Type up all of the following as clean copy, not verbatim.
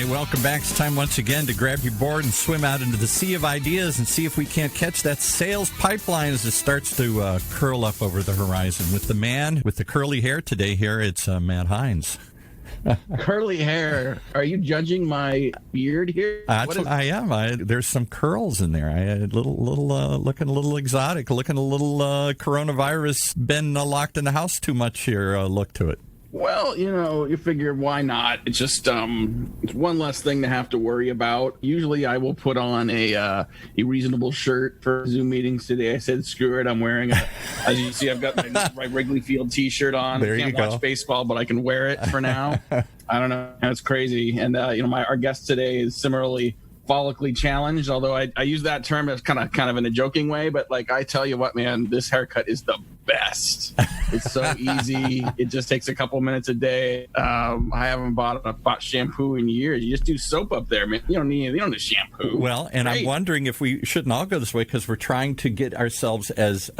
welcome back. It's time once again to grab your board and swim out into the sea of ideas and see if we can't catch that sales pipeline as it starts to curl up over the horizon. With the man with the curly hair today here, it's Matt Hines. Curly hair. Are you judging my beard here? I am. There's some curls in there. Looking a little exotic, looking a little coronavirus, been locked in the house too much here look to it. Well, you figure why not? It's just it's one less thing to have to worry about. Usually I will put on a reasonable shirt for Zoom meetings. Today I said, screw it. I'm wearing as you see, I've got my Wrigley Field t-shirt on. There I can't watch baseball, but I can wear it for now. I don't know. It's crazy. And, our guest today is similarly follically challenged, although I use that term as kind of in a joking way, but like I tell you what, man, this haircut is the best. It's so easy. It just takes a couple minutes a day. I haven't bought shampoo in years. You just do soap up there, man. You don't need shampoo. Well, and great. I'm wondering if we shouldn't all go this way because we're trying to get ourselves as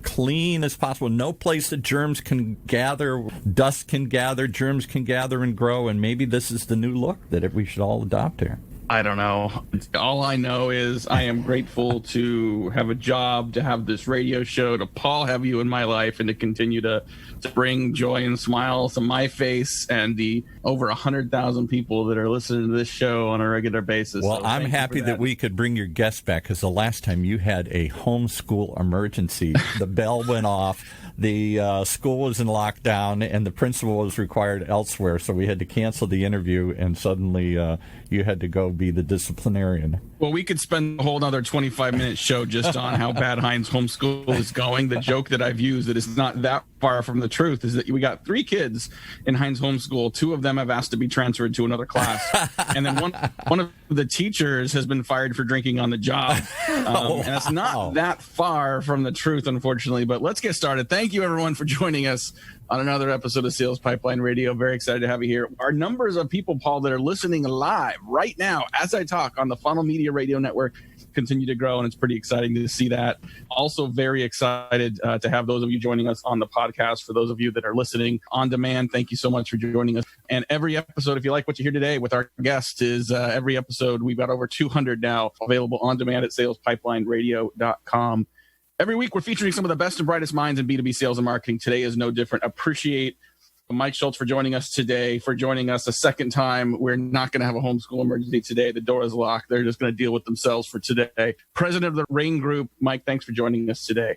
clean as possible. No place that germs can gather, dust can gather, germs can gather and grow, and maybe this is the new look that we should all adopt here. I don't know. All I know is I am grateful to have a job, to have this radio show, to Paul have you in my life, and to continue to bring joy and smiles to my face and the over 100,000 people that are listening to this show on a regular basis. Well, so I'm happy that we could bring your guest back because the last time you had a homeschool emergency, the bell went off. The school was in lockdown, and the principal was required elsewhere, so we had to cancel the interview, and suddenly you had to go be the disciplinarian. Well, we could spend a whole another 25-minute show just on how bad Hines homeschool is going. The joke that I've used that is not that far from the truth is that we got 3 kids in Hines homeschool. 2 of them have asked to be transferred to another class. And then one of the teachers has been fired for drinking on the job. And it's not that far from the truth, unfortunately. But let's get started. Thank you, everyone, for joining us on another episode of Sales Pipeline Radio. Very excited to have you here. Our numbers of people, Paul, that are listening live right now as I talk on the Funnel Media Radio Network continue to grow, and it's pretty exciting to see that. Also very excited to have those of you joining us on the podcast. For those of you that are listening on demand, thank you so much for joining us. And every episode, if you like what you hear today with our guest, is every episode, we've got over 200 now available on demand at salespipelineradio.com. Every week, we're featuring some of the best and brightest minds in B2B sales and marketing. Today is no different. Appreciate Mike Schultz for joining us today, for joining us a second time. We're not going to have a homeschool emergency today. The door is locked. They're just going to deal with themselves for today. President of the Rain Group, Mike, thanks for joining us today.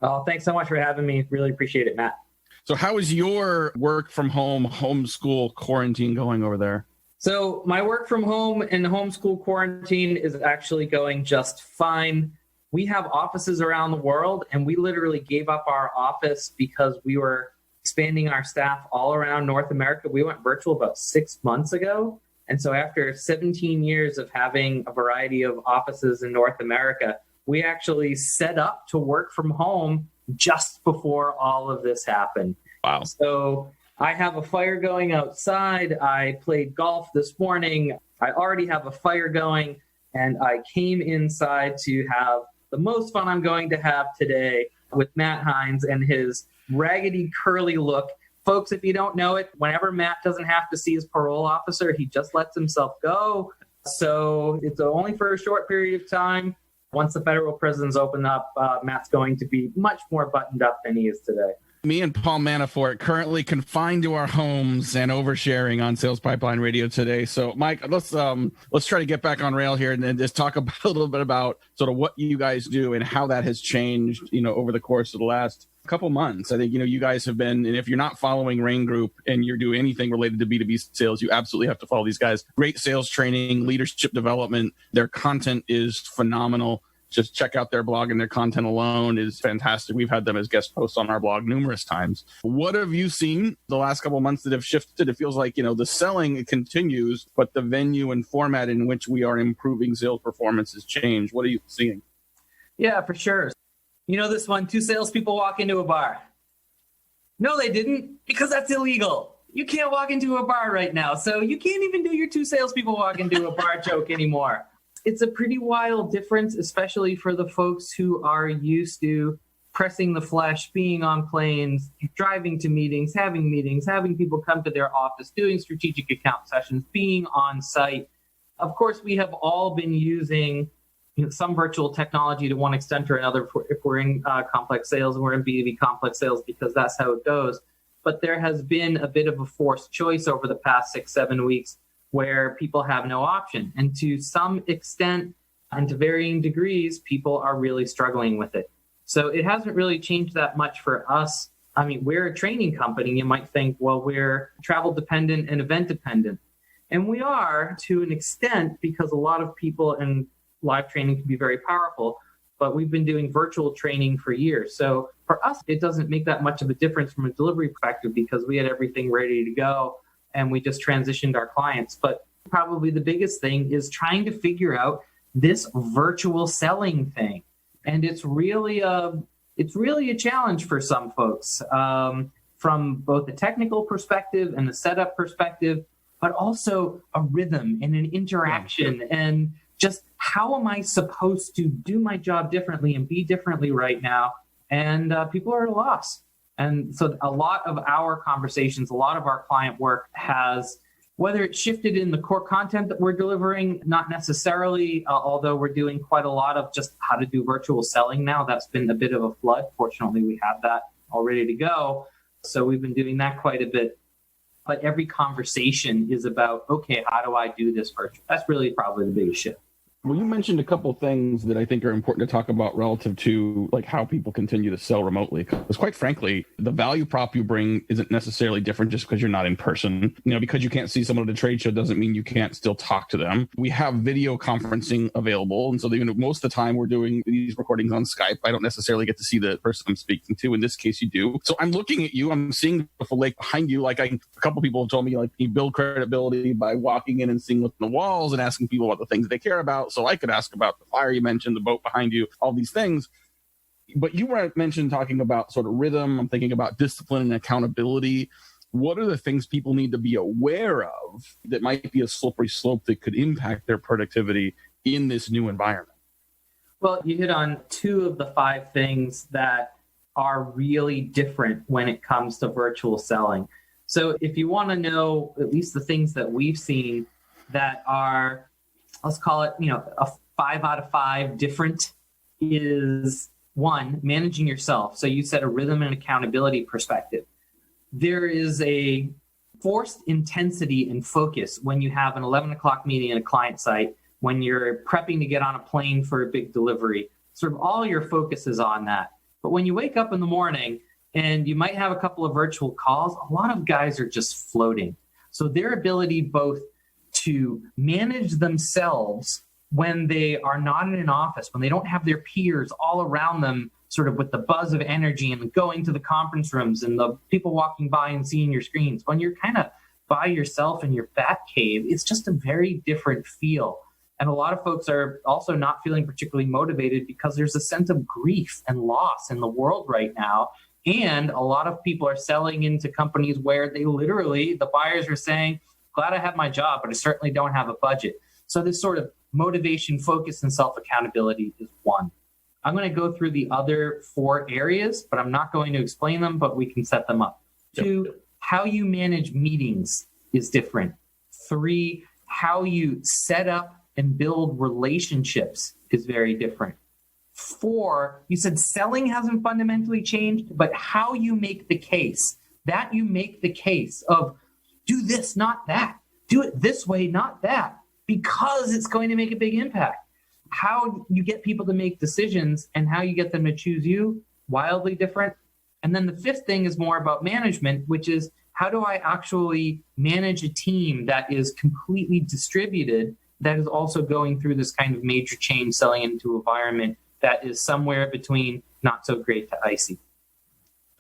Oh, thanks so much for having me. Really appreciate it, Matt. So how is your work from home, homeschool quarantine going over there? So my work from home and homeschool quarantine is actually going just fine. We have offices around the world, and we literally gave up our office because we were expanding our staff all around North America. We went virtual about 6 months ago. And so after 17 years of having a variety of offices in North America, we actually set up to work from home just before all of this happened. Wow. So I have a fire going outside. I played golf this morning. I already have a fire going, and I came inside to have the most fun I'm going to have today with Matt Hines and his raggedy, curly look. Folks, if you don't know it, whenever Matt doesn't have to see his parole officer, he just lets himself go. So it's only for a short period of time. Once the federal prisons open up, Matt's going to be much more buttoned up than he is today. Me and Paul Manafort currently confined to our homes and oversharing on Sales Pipeline Radio today. So, Mike, let's try to get back on rail here and then just talk a little bit about sort of what you guys do and how that has changed, over the course of the last couple months. I think, you guys have been, and if you're not following Rain Group and you're doing anything related to B2B sales, you absolutely have to follow these guys. Great sales training, leadership development. Their content is phenomenal. Just check out their blog, and their content alone is fantastic. We've had them as guest hosts on our blog numerous times. What have you seen the last couple of months that have shifted? It feels like, the selling continues, but the venue and format in which we are improving sales performance has changed. What are you seeing? Yeah, for sure. This one, 2 salespeople walk into a bar. No, they didn't, because that's illegal. You can't walk into a bar right now, so you can't even do your 2 salespeople walk into a bar joke anymore. It's a pretty wild difference, especially for the folks who are used to pressing the flesh, being on planes, driving to meetings, having people come to their office, doing strategic account sessions, being on site. Of course, we have all been using some virtual technology to one extent or another if we're in complex sales and we're in B2B complex sales, because that's how it goes. But there has been a bit of a forced choice over the past 6-7 weeks where people have no option. And to some extent and to varying degrees, people are really struggling with it. So it hasn't really changed that much for us. I mean, we're a training company. You might think, well, we're travel dependent and event dependent. And we are to an extent because a lot of people, and live training can be very powerful, but we've been doing virtual training for years. So for us, it doesn't make that much of a difference from a delivery perspective because we had everything ready to go and we just transitioned our clients. But probably the biggest thing is trying to figure out this virtual selling thing. And it's really a challenge for some folks from both a technical perspective and a setup perspective, but also a rhythm and an interaction and just how am I supposed to do my job differently and be differently right now? And people are at a loss. And so a lot of our conversations, a lot of our client work has, whether it's shifted in the core content that we're delivering, not necessarily, although we're doing quite a lot of just how to do virtual selling now. That's been a bit of a flood. Fortunately, we have that all ready to go. So we've been doing that quite a bit. But every conversation is about, okay, how do I do this virtual? That's really probably the biggest shift. Well, you mentioned a couple of things that I think are important to talk about relative to like how people continue to sell remotely. Because quite frankly, the value prop you bring isn't necessarily different just because you're not in person. Because you can't see someone at a trade show doesn't mean you can't still talk to them. We have video conferencing available. And so most of the time we're doing these recordings on Skype. I don't necessarily get to see the person I'm speaking to. In this case, you do. So I'm looking at you. I'm seeing the beautiful lake behind you. A couple people have told me you build credibility by walking in and seeing what's on the walls and asking people about the things they care about. So I could ask about the fire you mentioned, the boat behind you, all these things. But you mentioned talking about sort of rhythm. I'm thinking about discipline and accountability. What are the things people need to be aware of that might be a slippery slope that could impact their productivity in this new environment? Well, you hit on 2 of the 5 things that are really different when it comes to virtual selling. So if you want to know at least the things that we've seen that are, let's call it, a 5 out of 5 different is 1, managing yourself. So you said a rhythm and accountability perspective. There is a forced intensity and focus when you have an 11 o'clock meeting at a client site, when you're prepping to get on a plane for a big delivery. Sort of all your focus is on that. But when you wake up in the morning and you might have a couple of virtual calls, a lot of guys are just floating. So their ability both to manage themselves when they are not in an office, when they don't have their peers all around them, sort of with the buzz of energy and going to the conference rooms and the people walking by and seeing your screens. When you're kind of by yourself in your bat cave, it's just a very different feel. And a lot of folks are also not feeling particularly motivated because there's a sense of grief and loss in the world right now. And a lot of people are selling into companies where they literally, the buyers are saying, glad I have my job, but I certainly don't have a budget. So this sort of motivation, focus, and self-accountability is 1. I'm going to go through the other 4 areas, but I'm not going to explain them, but we can set them up. 2, how you manage meetings is different. 3, how you set up and build relationships is very different. 4, you said selling hasn't fundamentally changed, but how you make the case, that you make the case of do this, not that. Do it this way, not that, because it's going to make a big impact. How you get people to make decisions and how you get them to choose you, wildly different. And then the 5th thing is more about management, which is how do I actually manage a team that is completely distributed, that is also going through this kind of major change, selling into an environment that is somewhere between not so great to icy.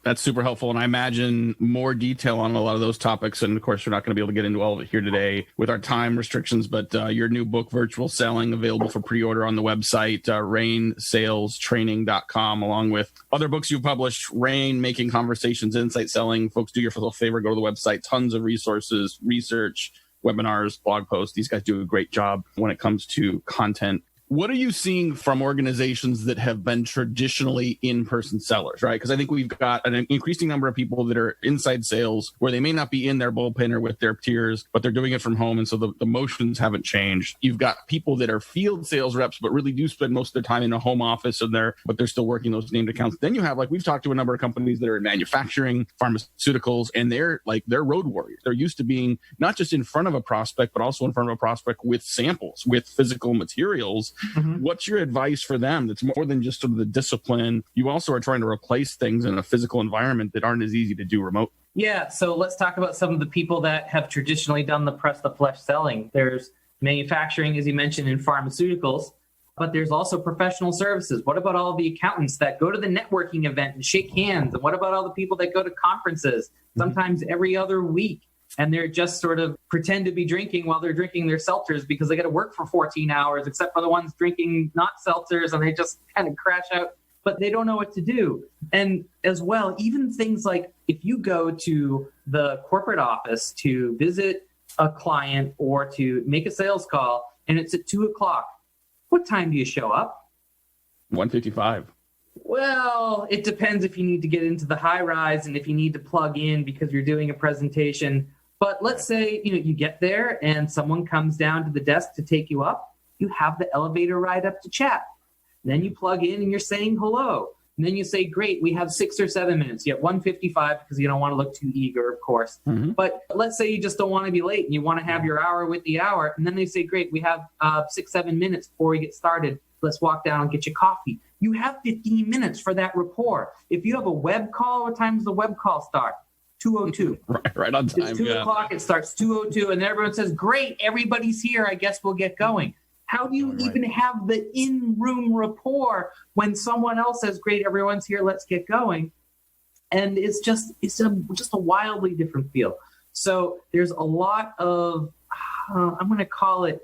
That's super helpful. And I imagine more detail on a lot of those topics. And of course, we're not going to be able to get into all of it here today with our time restrictions, but your new book, Virtual Selling, available for pre-order on the website, RainSalesTraining.com, along with other books you've published, Rain, Making Conversations, Insight Selling. Folks, do yourself a favor, go to the website, tons of resources, research, webinars, blog posts. These guys do a great job when it comes to content What are you seeing from organizations that have been traditionally in-person sellers, right? Because I think we've got an increasing number of people that are inside sales where they may not be in their bullpen or with their peers, but they're doing it from home. And so the motions haven't changed. You've got people that are field sales reps, but really do spend most of their time in a home office, but they're still working those named accounts. Then you have, like, we've talked to a number of companies that are in manufacturing, pharmaceuticals, and they're road warriors. They're used to being not just in front of a prospect, but also in front of a prospect with samples, with physical materials. Mm-hmm. What's your advice for them? That's more than just sort of the discipline. You also are trying to replace things in a physical environment that aren't as easy to do remote. Yeah, so let's talk about some of the people that have traditionally done the press the flesh selling. There's manufacturing, as you mentioned, in pharmaceuticals, but there's also professional services. What about all the accountants that go to the networking event and shake hands? And what about all the people that go to conferences, sometimes every other week? And they're just sort of pretend to be drinking while they're drinking their seltzers because they got to work for 14 hours, except for the ones drinking not seltzers, and they just kind of crash out, but they don't know what to do. And as well, even things like if you go to the corporate office to visit a client or to make a sales call and it's at 2:00, what time do you show up? 1:55. Well, it depends if you need to get into the high rise and if you need to plug in because you're doing a presentation. But let's say, you get there and someone comes down to the desk to take you up. You have the elevator ride up to chat. Then you plug in and you're saying hello. And then you say, great, we have 6 or 7 minutes. You have 1:55 because you don't want to look too eager, of course. Mm-hmm. But let's say you just don't want to be late and you want to have your hour with the hour. And then they say, great, we have 6, 7 minutes before we get started. Let's walk down and get you coffee. You have 15 minutes for that rapport. If you have a web call, what time does the web call start? 2:02. Right on time. It's 2:00. It starts 2:02, and everyone says, "Great, everybody's here. I guess we'll get going." How do you even have the in-room rapport when someone else says, "Great, everyone's here. Let's get going"? And it's just a wildly different feel. So there's a lot of I'm going to call it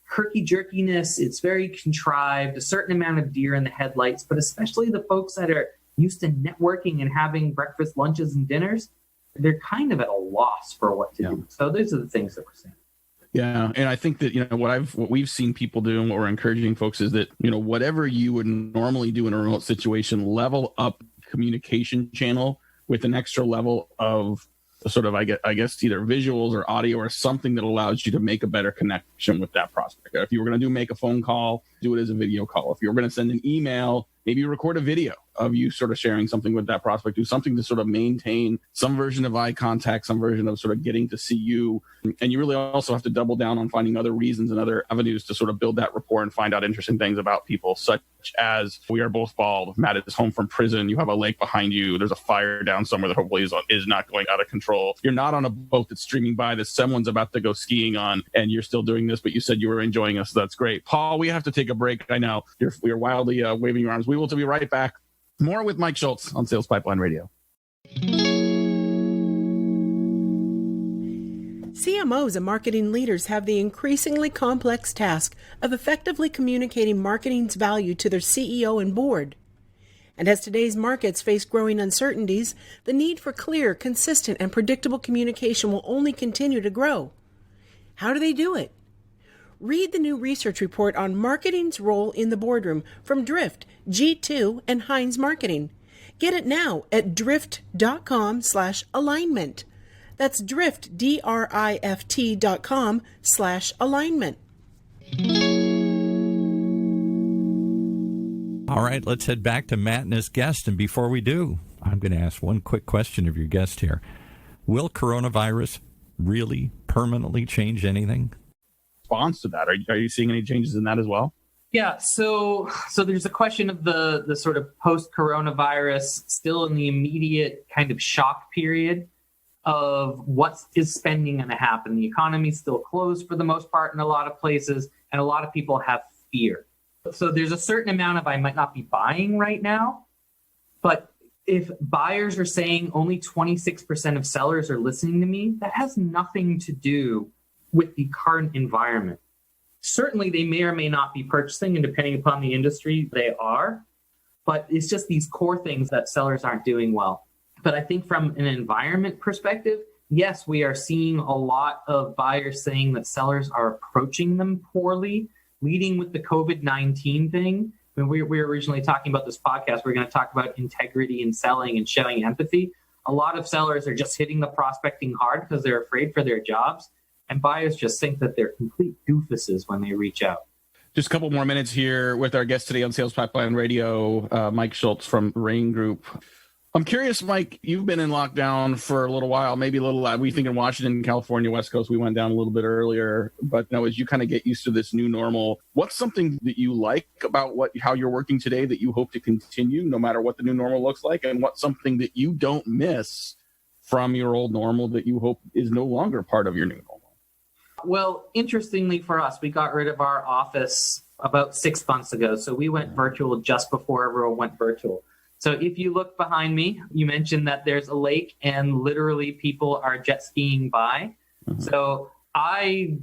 herky-jerkiness. It's very contrived, a certain amount of deer in the headlights, but especially the folks that are used to networking and having breakfast, lunches, and dinners, they're kind of at a loss for what to do. So those are the things that we're seeing. Yeah, and I think that what we've seen people do and what we're encouraging folks is that whatever you would normally do in a remote situation, level up communication channel with an extra level of sort of I guess either visuals or audio or something that allows you to make a better connection with that prospect. If you were going to make a phone call, do it as a video call. If you were going to send an email, maybe record a video of you sort of sharing something with that prospect. Do something to sort of maintain some version of eye contact, some version of sort of getting to see you. And you really also have to double down on finding other reasons and other avenues to sort of build that rapport and find out interesting things about people, such as we are both bald. Matt is home from prison. You have a lake behind you. There's a fire down somewhere that hopefully is not going out of control. You're not on a boat that's streaming by that someone's about to go skiing on, and you're still doing this, but you said you were enjoying us. So that's great. Paul, we have to take a break. I know you're wildly waving your arms. We will be right back. More with Mike Schultz on Sales Pipeline Radio. CMOs and marketing leaders have the increasingly complex task of effectively communicating marketing's value to their CEO and board. And as today's markets face growing uncertainties, the need for clear, consistent, and predictable communication will only continue to grow. How do they do it? Read the new research report on marketing's role in the boardroom from Drift, G2, and Heinz Marketing. Get it now at drift.com/alignment. That's Drift, DRIFT.com/alignment. All right, let's head back to Matt and his guest. And before we do, I'm going to ask one quick question of your guest here. Will coronavirus really permanently change anything? Response to that, are you seeing any changes in that as well? Yeah, so there's a question of the sort of post-coronavirus, still in the immediate kind of shock period of what is spending going to happen. The economy's still closed for the most part in a lot of places, and a lot of people have fear. So there's a certain amount of I might not be buying right now, but if buyers are saying only 26% of sellers are listening to me, that has nothing to do with the current environment. Certainly, they may or may not be purchasing, and depending upon the industry, they are. But it's just these core things that sellers aren't doing well. But I think from an environment perspective, yes, we are seeing a lot of buyers saying that sellers are approaching them poorly, leading with the COVID-19 thing. When we were originally talking about this podcast, we're going to talk about integrity in selling and showing empathy. A lot of sellers are just hitting the prospecting hard because they're afraid for their jobs. And buyers just think that they're complete doofuses when they reach out. Just a couple more minutes here with our guest today on Sales Pipeline Radio, Mike Schultz from Rain Group. I'm curious, Mike, you've been in lockdown for a little while, maybe a little, we think in Washington, California, West Coast, we went down a little bit earlier, but as you kind of get used to this new normal, what's something that you like about how you're working today that you hope to continue no matter what the new normal looks like? And what's something that you don't miss from your old normal that you hope is no longer part of your new normal? Well, interestingly for us, we got rid of our office about 6 months ago. So we went virtual just before everyone went virtual. So if you look behind me, you mentioned that there's a lake and literally people are jet skiing by. Mm-hmm. So I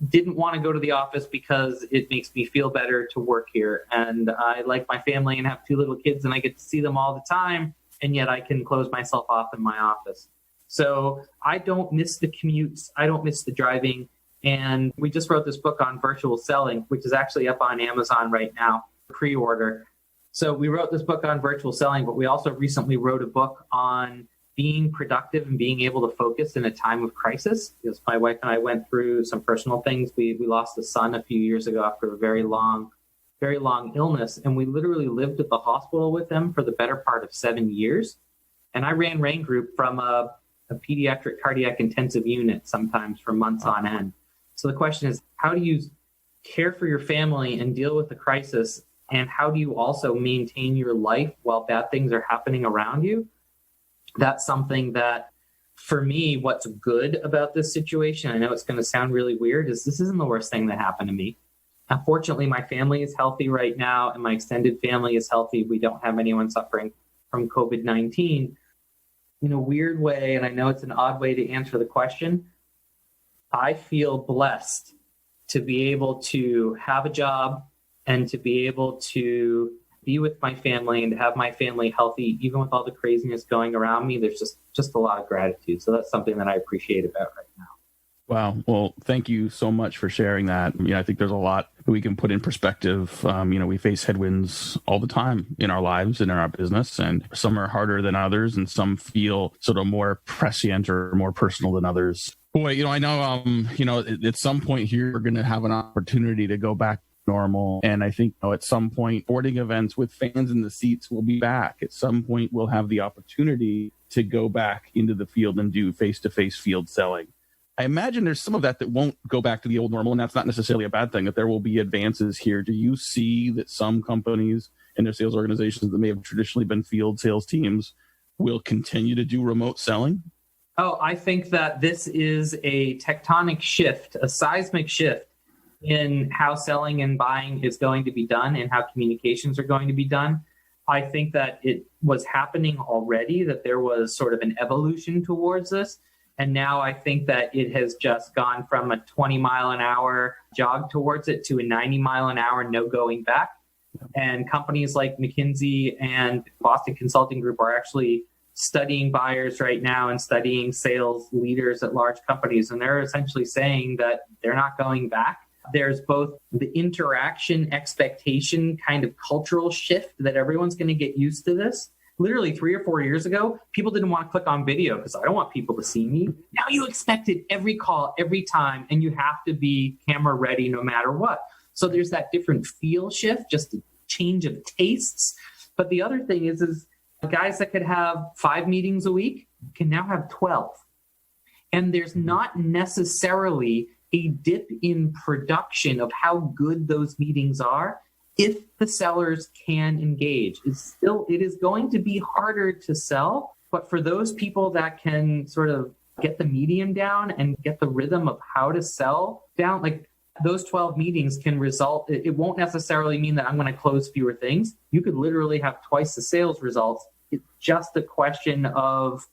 didn't want to go to the office because it makes me feel better to work here. And I like my family and have 2 little kids and I get to see them all the time. And yet I can close myself off in my office. So I don't miss the commutes. I don't miss the driving. And we just wrote this book on virtual selling, which is actually up on Amazon right now, pre-order. So we wrote this book on virtual selling, but we also recently wrote a book on being productive and being able to focus in a time of crisis. Because my wife and I went through some personal things. We lost a son a few years ago after a very long illness. And we literally lived at the hospital with him for the better part of 7 years. And I ran Rain Group from a pediatric cardiac intensive unit, sometimes for months on end. So the question is, how do you care for your family and deal with the crisis? And how do you also maintain your life while bad things are happening around you? That's something that, for me, what's good about this situation, I know it's going to sound really weird, is this isn't the worst thing that happened to me. Unfortunately, my family is healthy right now, and my extended family is healthy. We don't have anyone suffering from COVID-19. In a weird way, and I know it's an odd way to answer the question, I feel blessed to be able to have a job and to be able to be with my family and to have my family healthy, even with all the craziness going around me. There's just a lot of gratitude. So that's something that I appreciate about right now. Wow. Well, thank you so much for sharing that. I think there's a lot we can put in perspective. We face headwinds all the time in our lives and in our business, and some are harder than others, and some feel sort of more prescient or more personal than others. Boy, I know, at some point here, we're going to have an opportunity to go back normal. And I think at some point, sporting events with fans in the seats will be back. At some point, we'll have the opportunity to go back into the field and do face-to-face field selling. I imagine there's some of that won't go back to the old normal, and that's not necessarily a bad thing, that there will be advances here. Do you see that some companies and their sales organizations that may have traditionally been field sales teams will continue to do remote selling? Oh, I think that this is a tectonic shift, a seismic shift in how selling and buying is going to be done and how communications are going to be done. I think that it was happening already, that there was sort of an evolution towards this. And now I think that it has just gone from a 20-mile-an-hour jog towards it to a 90-mile-an-hour no going back. And companies like McKinsey and Boston Consulting Group are actually studying buyers right now and studying sales leaders at large companies. And they're essentially saying that they're not going back. There's both the interaction expectation kind of cultural shift that everyone's going to get used to this. Literally 3 or 4 years ago, people didn't want to click on video because I don't want people to see me. Now you expect it every call, every time, and you have to be camera ready no matter what. So there's that different feel shift, just a change of tastes. But the other thing is guys that could have 5 meetings a week can now have 12. And there's not necessarily a dip in production of how good those meetings are if the sellers can engage. It is going to be harder to sell, but for those people that can sort of get the medium down and get the rhythm of how to sell down, like those 12 meetings can result, it won't necessarily mean that I'm going to close fewer things. You could literally have twice the sales results. It's just a question of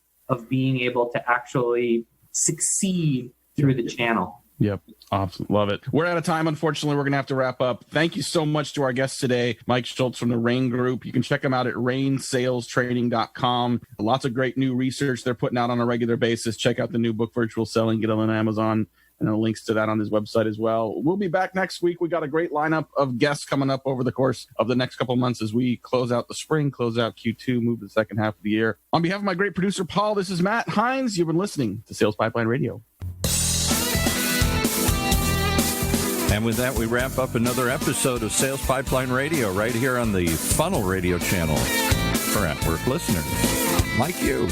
being able to actually succeed through the channel. Yep. Awesome. Love it. We're out of time. Unfortunately, we're going to have to wrap up. Thank you so much to our guest today, Mike Schultz from the Rain Group. You can check them out at rainsalestraining.com. Lots of great new research they're putting out on a regular basis. Check out the new book, Virtual Selling. Get it on Amazon. and the links to that on his website as well. We'll be back next week. We got a great lineup of guests coming up over the course of the next couple of months as we close out the spring, close out Q2, move to the second half of the year. On behalf of my great producer, Paul, this is Matt Hines. You've been listening to Sales Pipeline Radio. And with that, we wrap up another episode of Sales Pipeline Radio right here on the Funnel Radio channel for at-work listeners like you.